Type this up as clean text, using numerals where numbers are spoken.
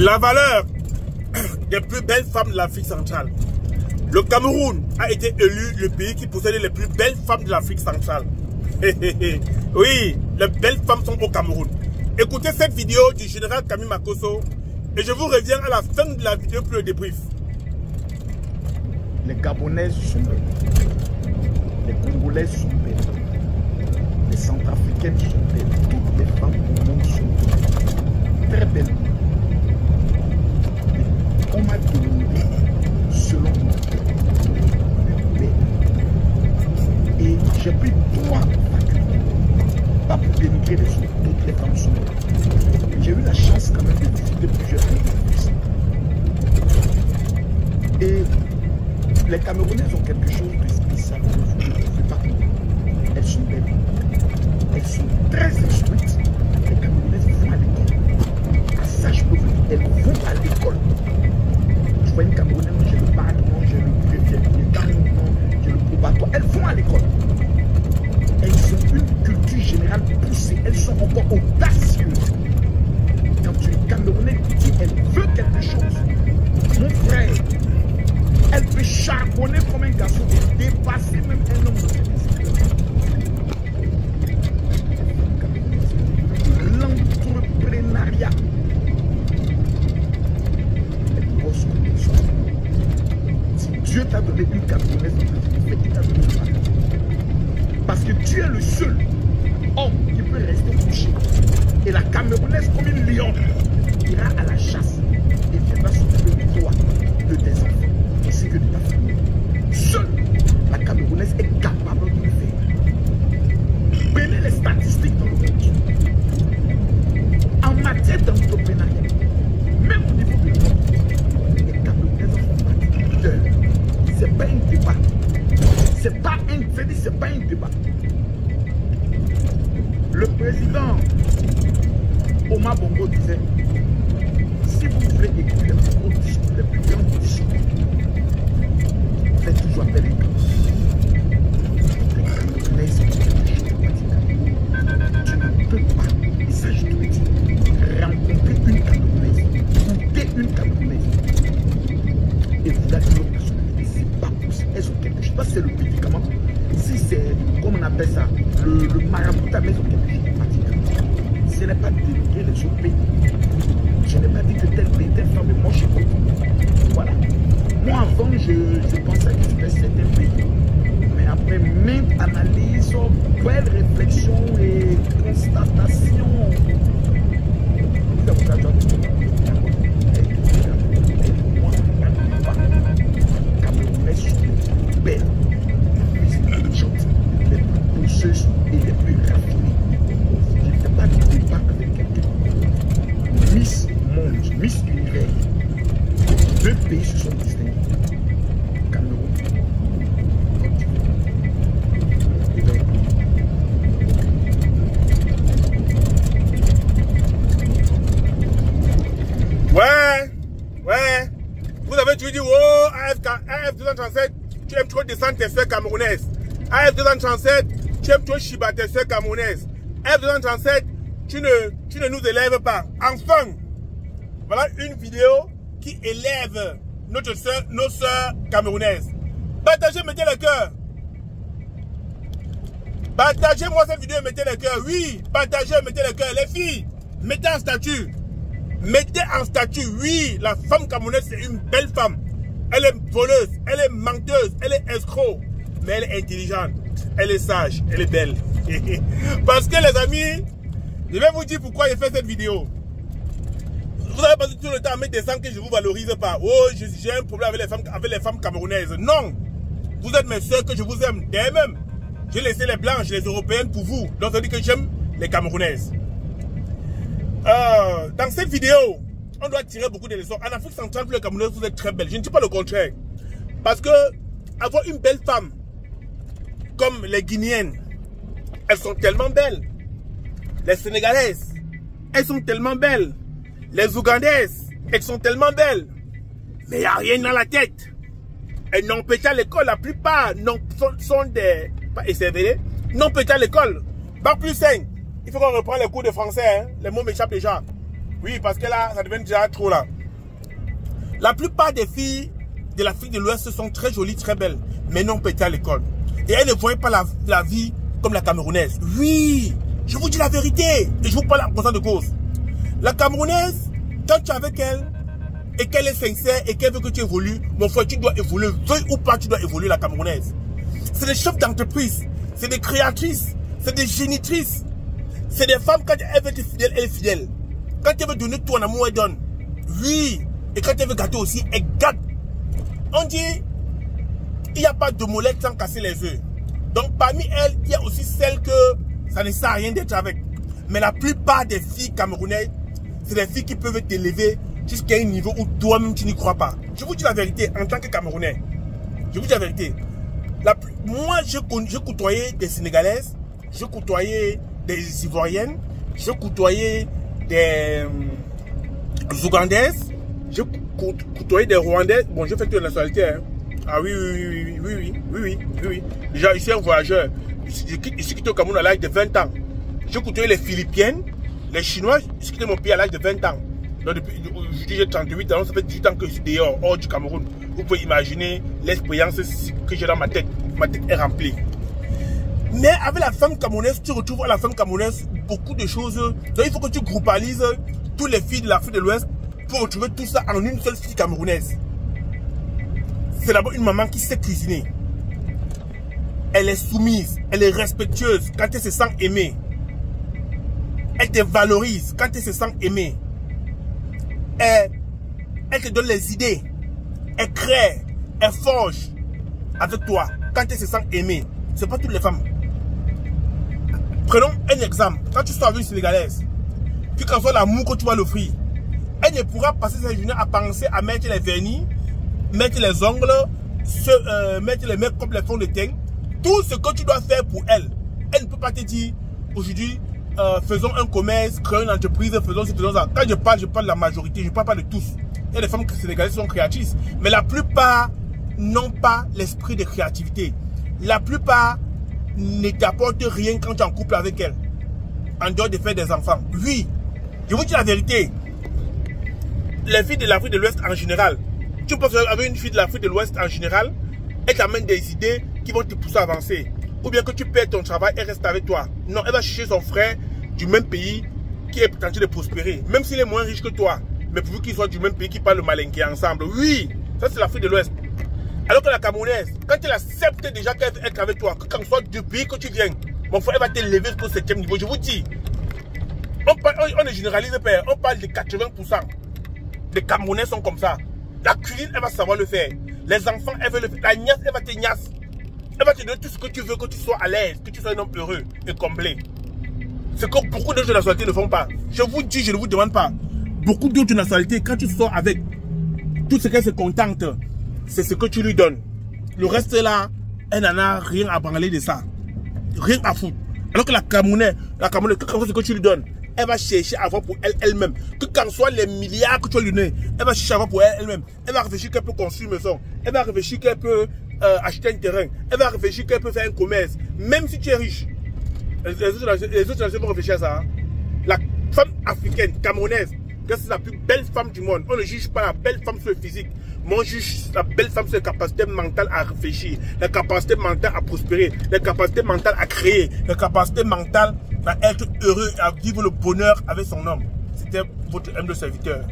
La valeur des plus belles femmes de l'Afrique centrale. Le Cameroun a été élu le pays qui possédait les plus belles femmes de l'Afrique centrale. Oui, les belles femmes sont au Cameroun. Écoutez cette vidéo du général Camille Makosso et je vous reviens à la fin de la vidéo pour le débrief. Les Gabonaises sont belles. Les Congolaises sont belles. Les Centrafricaines sont belles. Toutes les femmes au monde sont belles. Très belles. On m'a demandé, selon moi, et j'ai pris 3 facultés. Pas pour dénigrer les autres, toutes les femmes sont belles. J'ai eu la chance quand même de visiter plusieurs pays. Et les Camerounaises ont quelque chose de spécial. Je ne sais pas comment. Elles sont belles. Elles sont très instruites. Les Camerounaises vont à l'école. À ça, je peux vous dire, elles vont à l'école. Je vois une Camerounaise, j'ai le bac, j'ai le tarif, j'ai le probatoire. Elles vont à l'école. Elles ont une culture générale poussée. Elles sont encore audacieuses. Quand tu es Camerounais, tu dis, elle veut quelque chose. Mon frère, elle peut charbonner comme un garçon et dépasser même un homme de l'entrepreneuriat. Si Dieu t'a donné une Camerounaise, c'est qu'il t'a donné une femme. Parce que tu es le seul homme qui peut rester couché. Et la Camerounaise, comme une lion, ira à la chasse et viendra s'occuper de toi, de tes enfants, ainsi que de ta famille. Seule la Camerounaise est capable de le faire. Prenez les statistiques dans le monde. En matière d'entrepreneuriat, même au niveau de l'Europe, les Camerounaises font partie du leader. C'est pas un débat. C'est pas un débat. Le président Omar Bongo disait, si vous voulez écouter les plus gros discours, les plus grands discours, faites toujours appel les Camerounaises. Tu ne peux pas, et ça je te le dis, rencontrer une Camerounaise, goûter une Camerounaise, et vous avez une personnalité, c'est pas possible. Elles ont quelque chose, pas c'est le médicament, si c'est, comme on appelle ça, le marabouta, mais elles ont quelque chose de particulier. Ce n'est pas dénigrer les autres pays. Je n'ai pas dit que telle femme est moche. Voilà. Moi avant, je pensais que c'était certains pays. Mais après maintes analyses, belles réflexions et constatations, nous avons la joie de Camerounaises sont belles, les plus intelligentes, les plus pousseuses et les plus raffinées. Je ne fais pas de débat avec quelqu'un. Miss Monde, Miss Univers, 2 pays se sont distingués. Cameroun, Côte d'Ivoire. Ouais. Vous avez toujours dit, oh, AF 237, tu aimes trop descendre tes soeurs camerounaises. AF 237, tu aimes trop chiba tes soeurs camerounaises. AF 237, tu ne nous élèves pas. Enfin, voilà une vidéo qui élève nos soeurs camerounaises. Partagez, mettez le cœur. Partagez-moi cette vidéo et mettez le cœur. Oui, partagez, mettez le cœur. Les filles, mettez en statut. Mettez en statut. Oui, la femme camerounaise, c'est une belle femme. Elle est voleuse, elle est menteuse, elle est escroc. Mais elle est intelligente, elle est sage, elle est belle. Parce que les amis, je vais vous dire pourquoi j'ai fait cette vidéo. Vous avez passé tout le temps à mettre des sangs que je ne vous valorise pas. Oh, j'ai un problème avec les femmes camerounaises. Non. Vous êtes mes soeurs que je vous aime. Dès même. J'ai laissé les blanches, les européennes pour vous. Donc ça dit que j'aime les camerounaises. Dans cette vidéo, on doit tirer beaucoup de leçons. En Afrique centrale, les camerounaises, vous êtes très belles. Je ne dis pas le contraire. Parce que avoir une belle femme comme les Guinéennes, elles sont tellement belles. Les Sénégalaises, elles sont tellement belles. Les Ougandaises, elles sont tellement belles. Mais il n'y a rien dans la tête. Elles n'ont pas à l'école. La plupart sont des... Pas écervelés. N'ont pas à l'école. Bac plus 5. Il faut qu'on reprenne les cours de français. Hein. Les mots m'échappent déjà. Oui, parce que là, ça devient déjà trop là. La plupart des filles de l'Afrique de l'Ouest sont très jolies, très belles, mais n'ont pas été à l'école. Et elles ne voient pas la vie comme la Camerounaise. Oui, je vous dis la vérité. Et je vous parle en conscience de cause. La Camerounaise, quand tu es avec elle, et qu'elle est sincère, et qu'elle veut que tu évolues, mon frère, tu dois évoluer. Veuille ou pas, tu dois évoluer, la Camerounaise. C'est des chefs d'entreprise, c'est des créatrices, c'est des génitrices. C'est des femmes, quand elle veut être fidèle, elle est fidèle. Quand elle veut donner tout en amour, elle donne. Oui. Et quand elle veut gâter aussi, elle gâte. On dit, il n'y a pas de molette sans casser les œufs. Donc parmi elles, il y a aussi celles que ça ne sert à rien d'être avec. Mais la plupart des filles camerounaises, c'est des filles qui peuvent t'élever jusqu'à un niveau où toi-même tu n'y crois pas. Je vous dis la vérité, en tant que Camerounais. Je vous dis la vérité. Moi, je côtoyais des Sénégalaises, je côtoyais des Ivoiriennes, je côtoyais des Ougandaises, je côtoyais des Rwandaises. Bon, je fais toute la nationalité. Hein. Ah oui. Déjà, je suis un voyageur. Je suis quitté au Cameroun à l'âge de 20 ans. Je côtoyais les Philippiennes, les Chinois. Je suis quitté mon pays à l'âge de 20 ans. Donc, depuis, j'ai 38 ans, ça fait 18 ans que je suis dehors, hors du Cameroun. Vous pouvez imaginer l'expérience que j'ai dans ma tête. Ma tête est remplie. Mais avec la femme camerounaise, tu retrouves à la femme camerounaise beaucoup de choses. Donc il faut que tu groupalises toutes les filles de l'Afrique de l'Ouest pour retrouver tout ça en une seule fille camerounaise. C'est d'abord une maman qui sait cuisiner. Elle est soumise, elle est respectueuse quand elle se sent aimée. Elle te valorise quand elle se sent aimée. Elle te donne les idées. Elle crée, elle forge avec toi quand elle se sent aimée. Ce n'est pas toutes les femmes. Prenons un exemple. Quand tu sors avec une Sénégalaise, puis quand soit l'amour que tu vas l'offrir, elle ne pourra passer sa journée à penser à mettre les vernis, mettre les ongles, mettre les make-up, les fonds de teint. Tout ce que tu dois faire pour elle. Elle ne peut pas te dire, aujourd'hui, faisons un commerce, créons une entreprise, faisons ça. Quand je parle de la majorité, je ne parle pas de tous. Il y a des femmes sénégalaises qui sont créatrices. Mais la plupart n'ont pas l'esprit de créativité. La plupart ne t'apportent rien quand tu es en couple avec elles. En dehors de faire des enfants. Oui, je vous dis la vérité. Les filles de l'Afrique de l'Ouest en général, tu peux faire avec une fille de l'Afrique de l'Ouest en général, elle t'amène des idées qui vont te pousser à avancer. Ou bien que tu perds ton travail et reste avec toi. Non, elle va chercher son frère du même pays qui est tenté de prospérer. Même s'il est moins riche que toi. Mais pourvu qu'il soit du même pays qui parle le malinqué ensemble. Oui, ça c'est l'Afrique de l'Ouest. Alors que la Camerounaise, quand elle accepte déjà qu'elle veut être avec toi, que quand soit du pays que tu viens, mon frère, elle va t'élever jusqu'au 7e niveau. Je vous dis, on ne généralise pas, on parle de 80%. Les Camerounais sont comme ça. La cuisine, elle va savoir le faire. Les enfants, elle veut le faire. La niasse, elle va te niasse. Elle va te donner tout ce que tu veux, que tu sois à l'aise, que tu sois un homme heureux et comblé. Ce que beaucoup d'autres nationalités ne font pas. Je vous dis, je ne vous demande pas. Beaucoup d'autres nationalités, quand tu sors avec tout ce qu'elle se contente, c'est ce que tu lui donnes. Le reste là, elle n'en a rien à branler de ça. Rien à foutre. Alors que la Camerounaise, que ce que tu lui donnes, elle va chercher à avoir pour elle-même. Que quand soit les milliards que tu lui donnes, elle va chercher à avoir pour elle-même. Elle va réfléchir qu'elle peut construire une maison. Elle va réfléchir qu'elle peut acheter un terrain. Elle va réfléchir qu'elle peut faire un commerce. Même si tu es riche. Les autres nations vont réfléchir à ça. Hein. La femme africaine, camerounaise, c'est la plus belle femme du monde. On ne juge pas la belle femme sur le physique. Mais on juge la belle femme sur la capacité mentale à réfléchir, la capacité mentale à prospérer, la capacité mentale à créer, la capacité mentale à être heureux et à vivre le bonheur avec son homme. C'était votre humble serviteur.